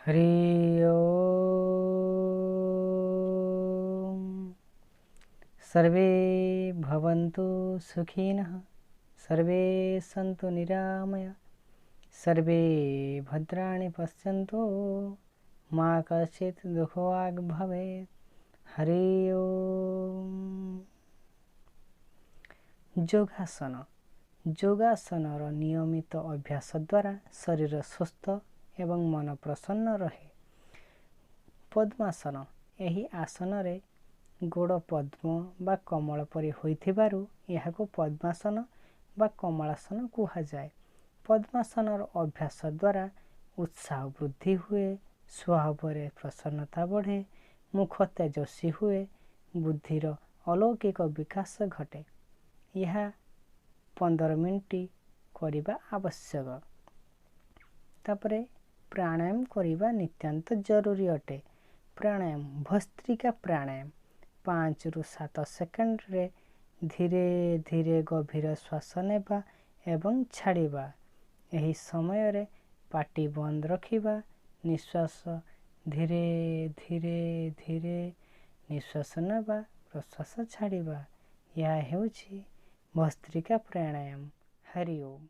हरि ओम। सर्वे भवन्तु सुखिनः, सर्वे सन्तु निरामया, सर्वे भद्राणि पश्यन्तु, मा कश्चित् दुःखभाग् भवेत्। हरि ओम। योगासन। योगासनर नियमित अभ्यास द्वारा शरीर सुस्थ एवं मन प्रसन्न रहे। पद्मासन। यही आसन रे गोड़ पद्म बा कमल परि होइथिबारु एहाको पद्मासन बा कमलासन कुहाଯାଏ। पद्मासनर अभ्यास द्वारा उत्साह वृद्धि हुए, स्वभावरे प्रसन्नता बढ़े, मुख तेजस्वी हुए, बुद्धिर अलौकिक विकास घटे। यह 15 मिनिट करिबा आवश्यक। तापरे प्राणायाम करिबा नित्यांत जरूरी अटे। प्राणायाम भस्त्रिका प्राणायाम 5 रु 7 सेकेंड रे धीरे धीरे गभीर श्वास नेबा एवं छाड़िबा। एही समय रे पाटी बंद रखिबा, निश्वास धीरे धीरे धीरे निश्वास नेबा, प्रश्वास छाड़िबा। यह हेउछि भस्त्रिका प्राणायाम। हरि ओम।